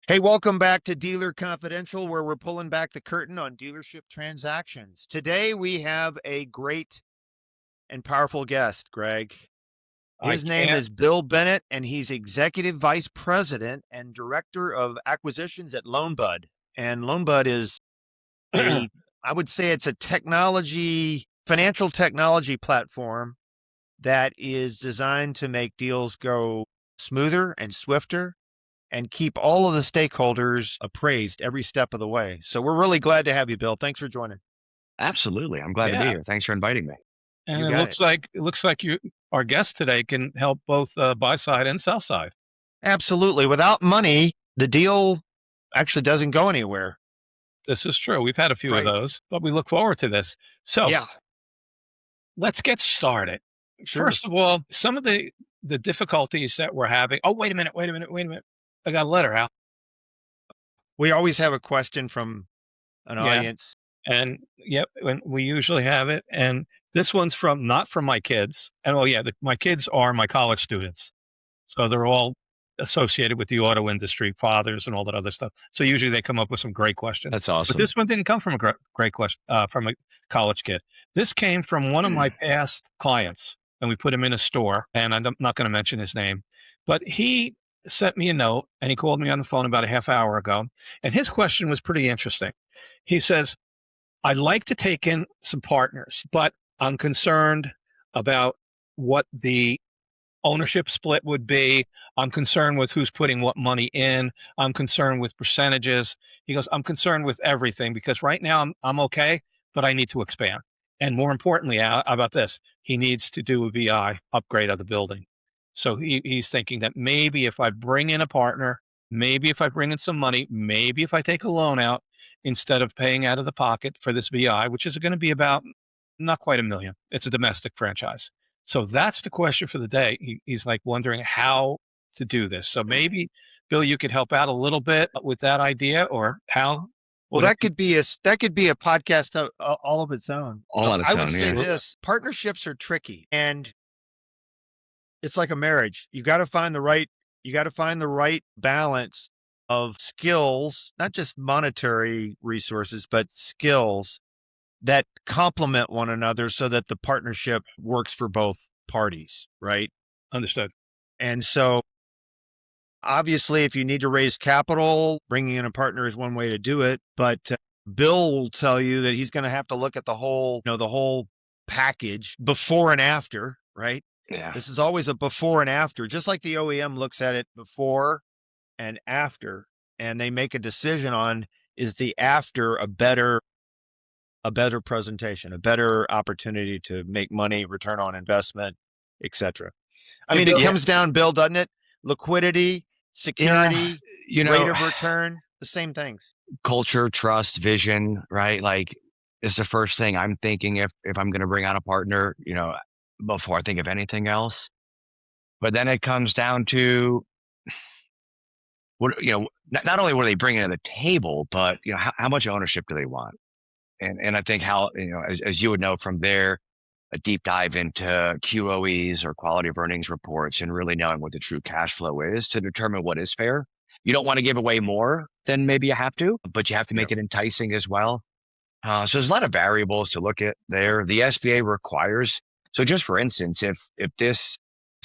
Hey, welcome back to Dealer Confidential, where we're pulling back the curtain on dealership transactions. Today, we have a great and powerful guest, Greg. I His name can't. is Bill Bennett, and he's Executive Vice President and Director of Acquisitions at LoanBud. And LoanBud is I would say it's a financial technology platform that is designed to make deals go smoother and swifter and keep all of the stakeholders appraised every step of the way. So we're really glad to have you, Bill. Thanks for joining. Absolutely. I'm glad to be Yeah, here. Thanks for inviting me. and You it got it. looks like you, our guest today, can help both buy side and sell side. Absolutely. Without money, the deal actually doesn't go anywhere. This is true. We've had a few of Right. those, but we look forward to this. So Yeah, let's get started. sure. First of all, some of the difficulties that we're having. Oh, wait a minute, wait a minute, wait a minute. I got a letter out. We always have a question from an Yeah, audience. and yep, and we usually have it. And this one's from not from my kids. And oh yeah, my kids are my college students. So they're all associated with the auto industry, fathers and all that other stuff. So usually they come up with some great questions. That's But awesome. this one didn't come from a great question from a college kid. This came from one of my past clients, and we put him in a store. And I'm not going to mention his name, but he sent me a note and he called me on the phone about a half hour ago. And his question was pretty interesting. He says, "I'd like to take in some partners, but I'm concerned about what the ownership split would be. I'm concerned with who's putting what money in. I'm concerned with percentages." He goes, "I'm concerned with everything because right now I'm okay, but I need to expand. And more importantly, how about this? He needs to do a VI upgrade of the building. So he's thinking that maybe if I bring in a partner, maybe if I bring in some money, maybe if I take a loan out instead of paying out of the pocket for this VI, which is going to be about not quite 1 million. It's a domestic franchise. So that's the question for the day. He's like wondering how to do this. So maybe, Bill, you could help out a little bit with that idea, or how Well, would it that be? could be a podcast all of its own. All on I its would own, say yeah. Absolutely. this: partnerships are tricky, and it's like a marriage. You got to find the right balance of skills, not just monetary resources, but skills that complement one another so that the partnership works for both parties, right? Understood. And so obviously if you need to raise capital, bringing in a partner is one way to do it, but Bill will tell you that he's going to have to look at the whole package before and after, right? Yeah. This is always a before and after, just like the OEM looks at it before and after, and they make a decision on, is the after a better presentation, a better opportunity to make money, return on investment, etc. I Hey, mean, it Bill. Yeah. comes down, Bill, doesn't it? Liquidity, Yeah. security, You rate know, of return, the same things. culture, trust, vision, right? Like it's the first thing I'm thinking if I'm gonna bring on a partner, before I think of anything else. But then it comes down to not only what are they bringing to the table, but how much ownership do they want? And I think how, as you would know from there, a deep dive into QOEs or quality of earnings reports and really knowing what the true cash flow is to determine what is fair. You don't want to give away more than maybe you have to, but you have to Yeah. make it enticing as well. So there's a lot of variables to look at there. The SBA requires, so just for instance, if this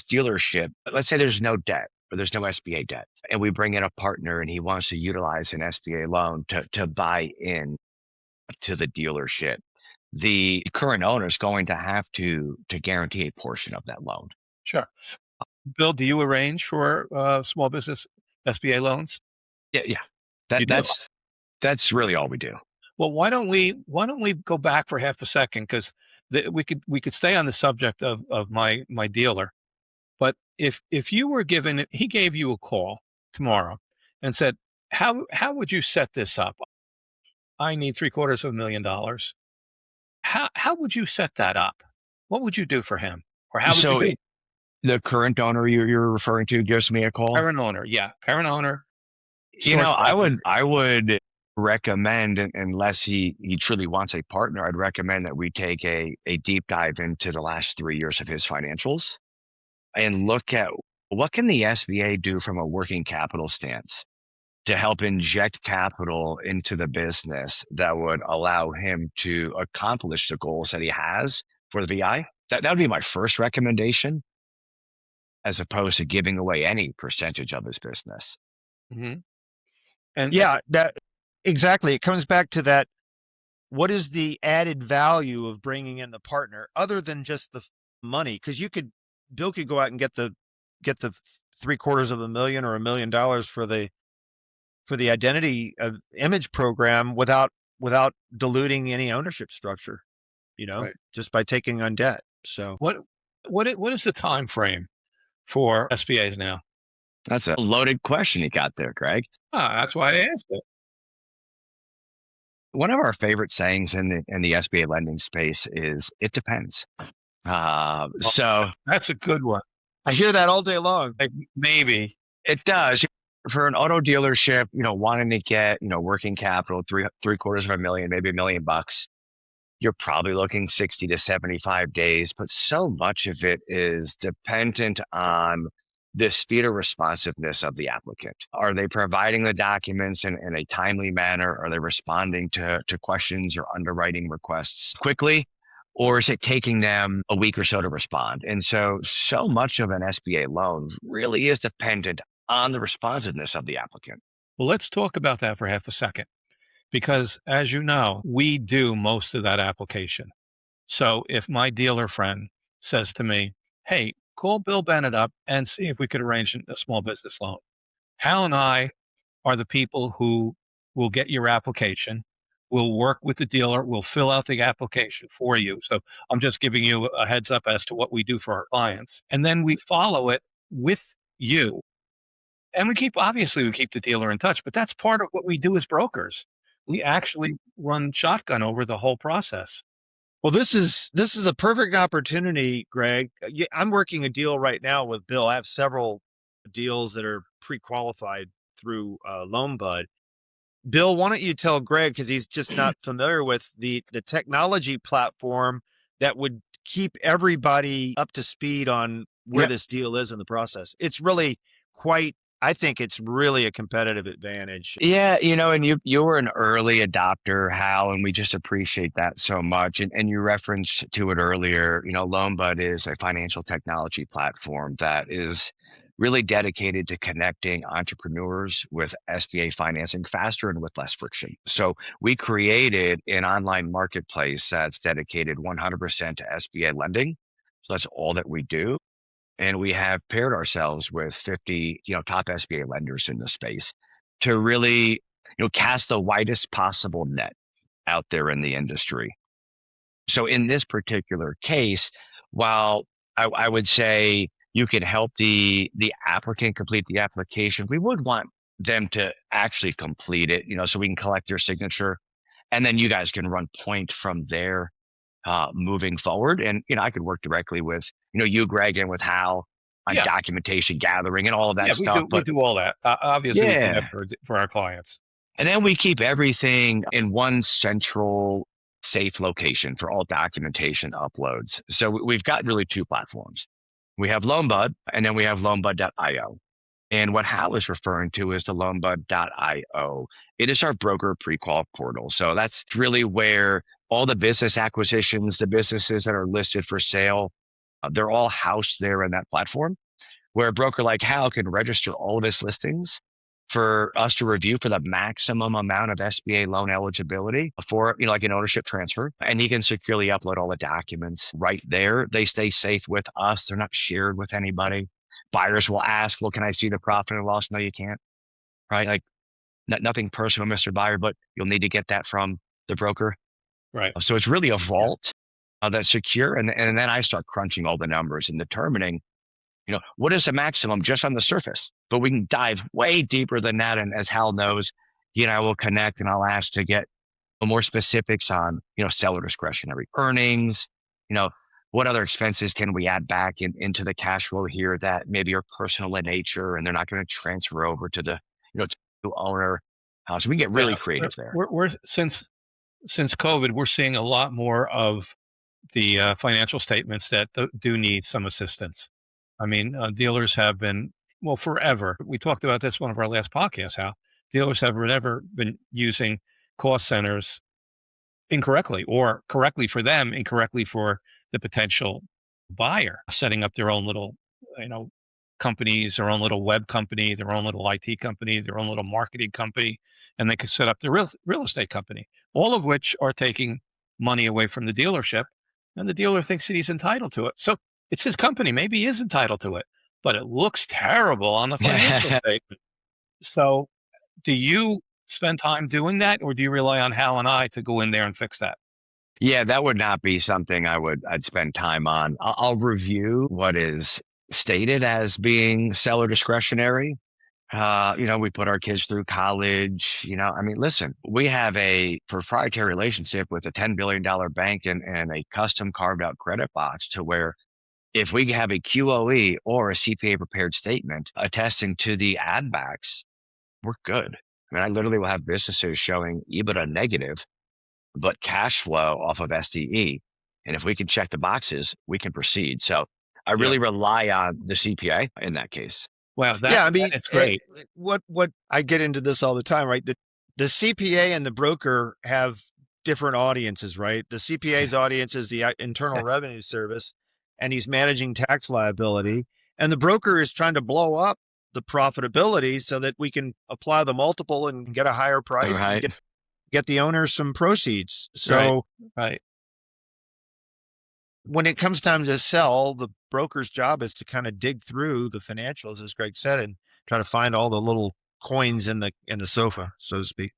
dealership, let's say there's no debt or there's no SBA debt, and we bring in a partner and he wants to utilize an SBA loan to buy in to the dealership, the current owner is going to have to guarantee a portion of that loan. Sure. Bill, do you arrange for small business SBA loans? Yeah, yeah. You That do. that's really all we do. Well, why don't we go back for half a second because we could stay on the subject of my dealer. But if you were given, he gave you a call tomorrow and said, how would you set this up? I need $750,000. How would you set that up? What would you do for him? Or how would you So do it? the current owner you're referring to gives me a call. Current owner, yeah, current owner, source I property. would recommend, unless he truly wants a partner, I'd recommend that we take a deep dive into the last 3 years of his financials and look at what can the SBA do from a working capital stance. to help inject capital into the business that would allow him to accomplish the goals that he has for the VI. That would be my first recommendation, as opposed to giving away any percentage of his business. Mm-hmm. And yeah, that exactly. It comes back to that. What is the added value of bringing in the partner other than just the money? Because Bill could go out and get the $750,000 or $1 million for the identity image program without diluting any ownership structure, right. just by taking on debt. So What is the time frame for SBAs now? That's a loaded question you got there, Greg. That's why I asked it. One of our favorite sayings in the SBA lending space is "it depends." So That's a good one. I hear that all day long. Like, maybe it does. For an auto dealership, wanting to get working capital, three-quarters of a million, maybe $1 million, you're probably looking 60 to 75 days. But so much of it is dependent on the speed or responsiveness of the applicant. Are they providing the documents in a timely manner? Are they responding to questions or underwriting requests quickly? Or is it taking them a week or so to respond? And so much of an SBA loan really is dependent on the responsiveness of the applicant. Well, let's talk about that for half a second, because as you know, we do most of that application. So if my dealer friend says to me, hey, call Bill Bennett up and see if we could arrange a small business loan, Hal and I are the people who will get your application. We'll work with the dealer. We'll fill out the application for you. So I'm just giving you a heads up as to what we do for our clients. And then we follow it with you. And we keep the dealer in touch, but that's part of what we do as brokers. We actually run shotgun over the whole process. Well, this is a perfect opportunity, Greg. I'm working a deal right now with Bill. I have several deals that are pre-qualified through LoanBud. Bill, why don't you tell Greg, because he's just not familiar with the technology platform that would keep everybody up to speed on where this deal is in the process. It's really I think it's really a competitive advantage. Yeah, and you were an early adopter, Hal, and we just appreciate that so much. And you referenced to it earlier, LoanBud is a financial technology platform that is really dedicated to connecting entrepreneurs with SBA financing faster and with less friction. So we created an online marketplace that's dedicated 100% to SBA lending. So that's all that we do. And we have paired ourselves with 50, top SBA lenders in the space to really, cast the widest possible net out there in the industry. So in this particular case, while I would say you can help the applicant complete the application, we would want them to actually complete it, so we can collect their signature, and then you guys can run point from there moving forward. And, I could work directly with, you, Greg, and with Hal on documentation gathering and all of that stuff. We do all that. Obviously, we do that for our clients. And then we keep everything in one central safe location for all documentation uploads. So we've got really two platforms. We have LoanBud, and then we have LoanBud.io. And what Hal is referring to is the LoanBud.io. It is our broker pre-qual portal. So that's really where all the business acquisitions, the businesses that are listed for sale, they're all housed there in that platform, where a broker like Hal can register all of his listings for us to review for the maximum amount of SBA loan eligibility for, like an ownership transfer. And he can securely upload all the documents right there. They stay safe with us. They're not shared with anybody. Buyers will ask, well, can I see the profit and loss? No, you can't, right? Like nothing personal, Mr. Buyer, but you'll need to get that from the broker. Right. So it's really a vault that's secure. And then I start crunching all the numbers and determining, what is the maximum just on the surface? But we can dive way deeper than that. And as Hal knows, he and I will connect, and I'll ask to get more specifics on, seller discretionary earnings, what other expenses can we add back into the cash flow here that maybe are personal in nature and they're not going to transfer over to the, to owner. So we can get really creative there. We're since COVID, we're seeing a lot more of the financial statements that do need some assistance. I mean, dealers have been, forever. We talked about this one of our last podcasts, Hal. dealers have never been using cost centers incorrectly, or correctly for them, incorrectly for the potential buyer, setting up their own little, companies, their own little web company, their own little IT company, their own little marketing company, and they could set up their real estate company, all of which are taking money away from the dealership, and the dealer thinks that he's entitled to it. So it's his company. Maybe he is entitled to it, but it looks terrible on the financial statement. So do you spend time doing that, or do you rely on Hal and I to go in there and fix that? Yeah, that would not be something I'd spend time on. I'll review what is stated as being seller discretionary. We put our kids through college. I mean, listen, we have a proprietary relationship with a $10 billion bank and a custom carved out credit box to where if we have a QOE or a CPA prepared statement attesting to the add backs, we're good. I mean, I literally will have businesses showing EBITDA negative, but cash flow off of SDE. And if we can check the boxes, we can proceed. So I Yeah. really rely on the CPA in that case. Wow, Yeah, I mean, that is great. what I get into this all the time, right? The CPA and the broker have different audiences, right? The CPA's audience is the Internal Revenue Service, and he's managing tax liability, and the broker is trying to blow up the profitability so that we can apply the multiple and get a higher price Right. and get the owner some proceeds. So Right. when it comes time to sell, the broker's job is to kind of dig through the financials, as Greg said, and try to find all the little coins in the sofa, so to speak.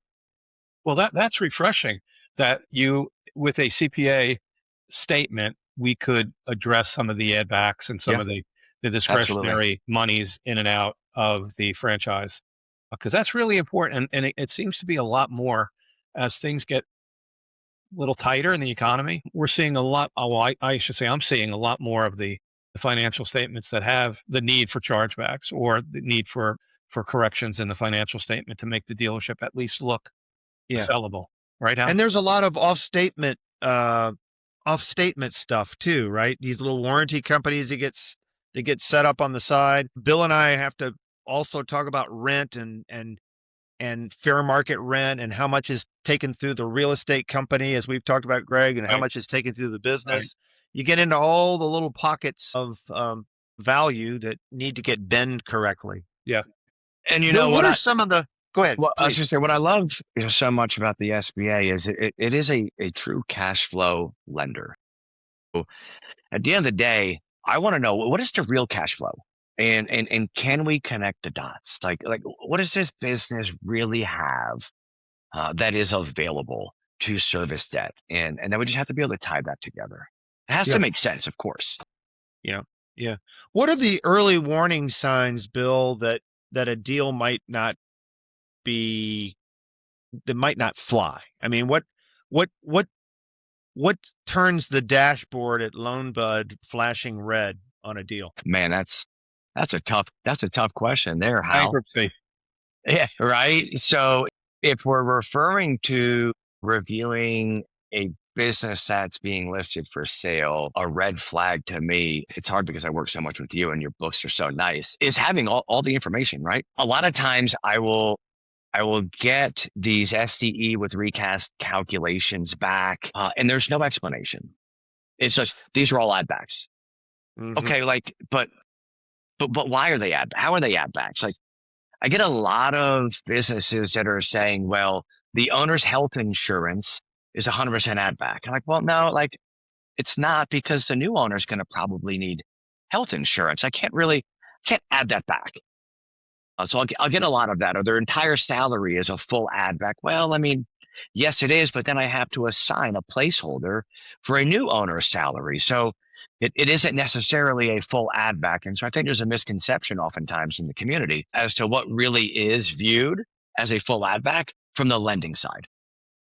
Well, that's refreshing that you, with a CPA statement, we could address some of the add backs and some Yeah. of the discretionary monies in and out of the franchise, because that's really important. And it seems to be a lot more as things get a little tighter in the economy. We're seeing a lot. Oh, I should say I'm seeing a lot more of the financial statements that have the need for chargebacks or the need for corrections in the financial statement to make the dealership at least look sellable, right? Hal? And there's a lot of off statement stuff too, right? These little warranty companies that get set up on the side. Bill and I have to also talk about rent and fair market rent and how much is taken through the real estate company, as we've talked about, Greg, and how much is taken through the business. Right. You get into all the little pockets of value that need to get bent correctly. Yeah. And what are some of the, go ahead. Well, I was going to say, what I love so much about the SBA is it is a true cash flow lender. So at the end of the day, I want to know, what is the real cash flow? And can we connect the dots? Like what does this business really have that is available to service debt? And then we just have to be able to tie that together. It has to make sense, of course. Yeah. Yeah. What are the early warning signs, Bill, that a deal might not fly? I mean, what turns the dashboard at LoanBud flashing red on a deal? Man, that's a tough question there, Hal. Bankruptcy. Yeah, right. So if we're referring to reviewing a business that's being listed for sale, a red flag to me, it's hard because I work so much with you and your books are so nice, is having all the information, right? A lot of times I will get these SDE with recast calculations back, and there's no explanation. It's just, these are all add backs. Mm-hmm. Okay, but why are they how are they add backs? Like, I get a lot of businesses that are saying, well, the owner's health insurance is 100% add back. I'm like, well, no, it's not, because the new owner is going to probably need health insurance. I can't add that back. So I'll get a lot of that. Or their entire salary is a full add back. Well, I mean, yes, it is, but then I have to assign a placeholder for a new owner's salary. So it isn't necessarily a full add back. And so I think there's a misconception oftentimes in the community as to what really is viewed as a full add back from the lending side.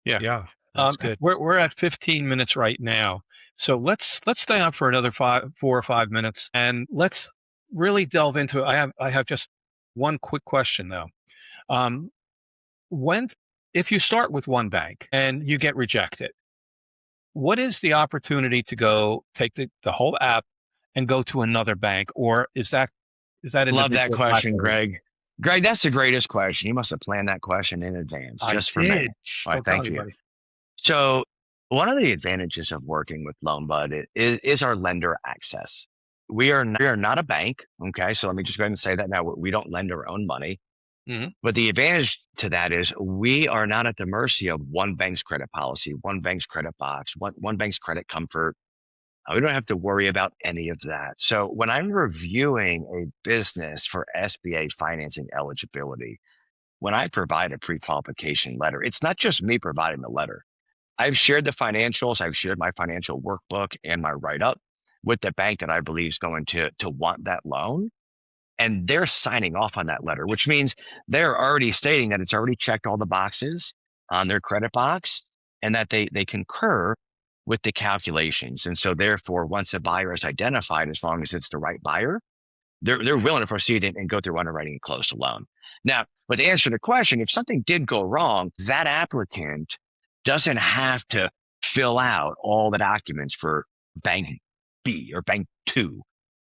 Yeah. Yeah. That's good. We're at 15 minutes right now. So let's stay on for another 4 or 5 minutes, and let's really delve into it. I have just one quick question though. If you start with one bank and you get rejected, what is the opportunity to go take the whole app and go to another bank, or is that Love that question, Greg. Greg, that's the greatest question. You must have planned that question in advance I just for me. did. Shh, All right, don't tell thank you. anybody. So one of the advantages of working with LoanBud is our lender access. We are not a bank. Okay. So let me just go ahead and say that now. We don't lend our own money. Mhm. But the advantage to that is we are not at the mercy of one bank's credit policy, one bank's credit box, one bank's credit comfort. We don't have to worry about any of that. So when I'm reviewing a business for SBA financing eligibility, when I provide a pre-qualification letter, it's not just me providing the letter. I've shared the financials, I've shared my financial workbook and my write-up with the bank that I believe is going to want that loan. And they're signing off on that letter, which means they're already stating that it's already checked all the boxes on their credit box and that they concur with the calculations. And so therefore, once a buyer is identified, as long as it's the right buyer, they're willing to proceed and go through underwriting and close the loan. Now, but to answer the question, if something did go wrong, that applicant doesn't have to fill out all the documents for bank B or bank two,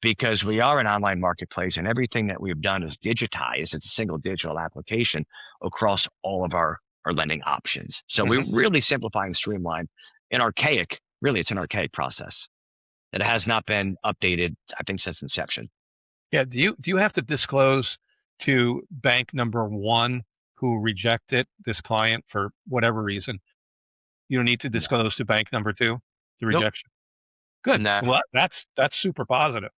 because we are an online marketplace and everything that we've done is digitized. It's a single digital application across all of our lending options. So we Mhm. really simplify and streamline it's an archaic process that has not been updated, I think, since inception. Yeah. Do you have to disclose to bank number one who rejected this client for whatever reason? You don't need to No. disclose to bank number two the Nope. rejection. Good. No. Well, that's super positive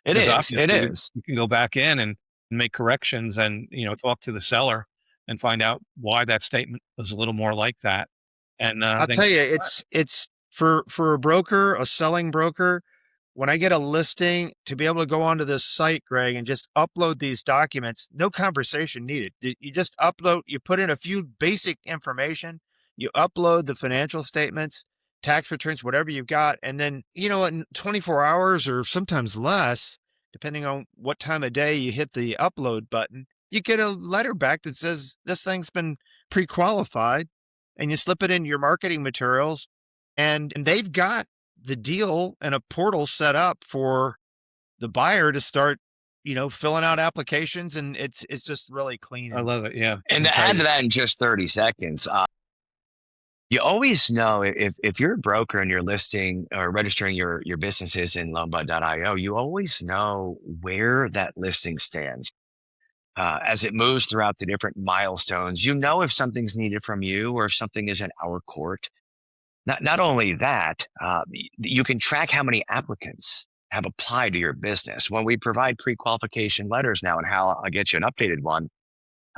It because is. It obviously is. you can go back in and make corrections and talk to the seller and find out why that statement was a little more like that. And I'll then tell you, it's for a broker, a selling broker. When I get a listing, to be able to go onto this site, Greg, and just upload these documents, no conversation needed. You just upload, you put in a few basic information, you upload the financial statements, tax returns, whatever you've got, and then in 24 hours or sometimes less, depending on what time of day you hit the upload button, you get a letter back that says this thing's been pre-qualified, and you slip it in your marketing materials, and they've got the deal and a portal set up for the buyer to start, filling out applications, and it's just really clean. I And love it. Yeah. And And to tell add you. to that in just 30 seconds, you always know if you're a broker and you're listing or registering your businesses in LoanBud.io, you always know where that listing stands. As it moves throughout the different milestones, you know if something's needed from you or if something is in our court. Not only that, you can track how many applicants have applied to your business. When we provide pre-qualification letters now, and how I'll get you an updated one,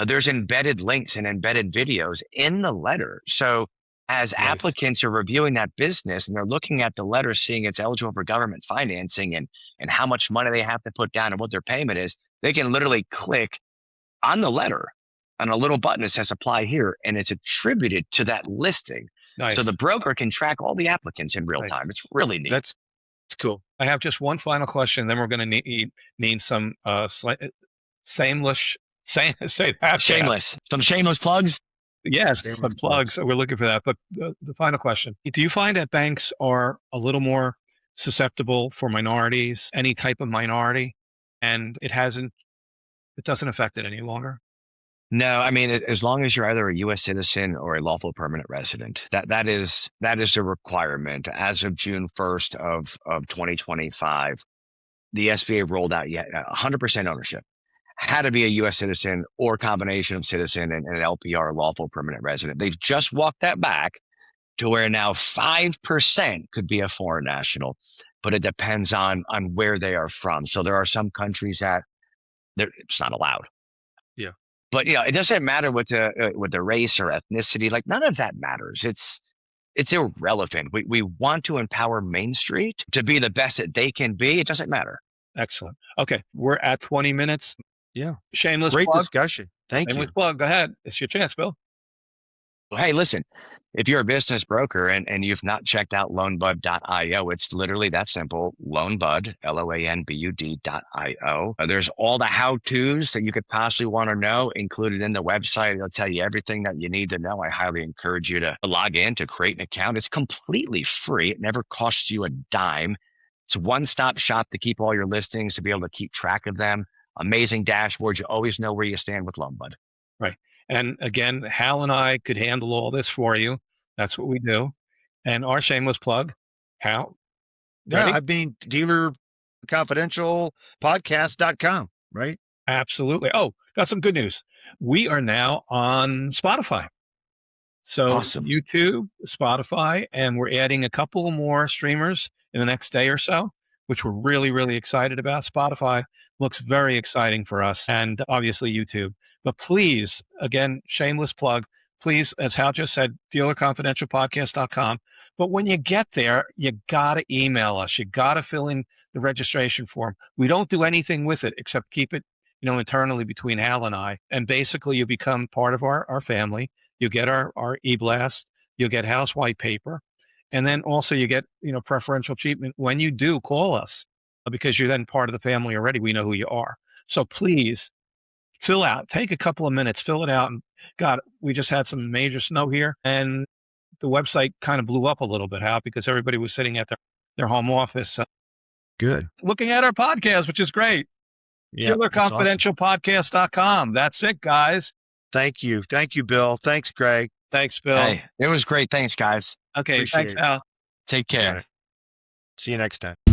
there's embedded links and embedded videos in the letter. So as nice. applicants are reviewing that business and they're looking at the letter, seeing it's eligible for government financing and how much money they have to put down and what their payment is, they can literally click on the letter on a little button that says apply here, and it's attributed to that listing. So the Nice. broker can track all the applicants in real time. Nice. It's really neat. That's cool. I have just one final question. Then we're going to need some shameless say that fast. Shameless. Some shameless plugs. Yes, some Shameless plug. plugs. We're looking for that. But the final question: do you find that banks are a little more susceptible for minorities, any type of minority, and it doesn't affect it any longer? No, I mean, as long as you're either a U.S. citizen or a lawful permanent resident, that is a requirement. As of June 1st of 2025, the SBA rolled out yet 100% ownership. Had to be a U.S. citizen or combination of citizen and an LPR, lawful permanent resident. They've just walked that back to where now 5% could be a foreign national, but it depends on where they are from. So there are some countries that it's not allowed. Yeah. But it doesn't matter what the race or ethnicity. Like none of that matters. It's irrelevant. We want to empower Main Street to be the best that they can be. It doesn't matter. Excellent. Okay, we're at 20 minutes. Yeah. Shameless Great plug. discussion. Thank Shameless you. plug. Go ahead. It's your chance, Bill. Well, hey, listen, if you're a business broker and you've not checked out loanbud.io, it's literally that simple. LoanBud, LoanBud.io. There's all the how-tos that you could possibly want to know included in the website. It'll tell you everything that you need to know. I highly encourage you to log in, to create an account. It's completely free. It never costs you a dime. It's a one-stop shop to keep all your listings, to be able to keep track of them. amazing dashboards. You always know where you stand with LoanBud. Right. And again, Hal and I could handle all this for you. That's what we do. And our shameless plug, Hal. Yeah, Ready? I mean, Dealer Confidential Podcast.com, right? Absolutely. Oh, got some good news. We are now on Spotify. So Awesome. YouTube, Spotify, and we're adding a couple more streamers in the next day or so, which we're really, really excited about. Spotify looks very exciting for us, and obviously YouTube. But please, again, shameless plug, please, as Hal just said, dealerconfidentialpodcast.com. But when you get there, you got to email us. You got to fill in the registration form. We don't do anything with it except keep it, internally between Hal and I. And basically, you become part of our family. You get our e-blast, you'll get house white paper, and then also you get, preferential treatment when you do call us, because you're then part of the family already. We know who you are. So please take a couple of minutes, fill it out. And God, we just had some major snow here, and the website kind of blew up a little bit, Hal, because everybody was sitting at their home office Good. looking at our podcast, which is great. Yeah. DealerConfidentialPodcast.com. That's it, guys. Thank you. Thank you, Bill. Thanks, Greg. Thanks, Bill. Hey, it was great. Thanks, guys. Okay. Appreciate Thanks, it. Hal. Take care. Right. See you next time.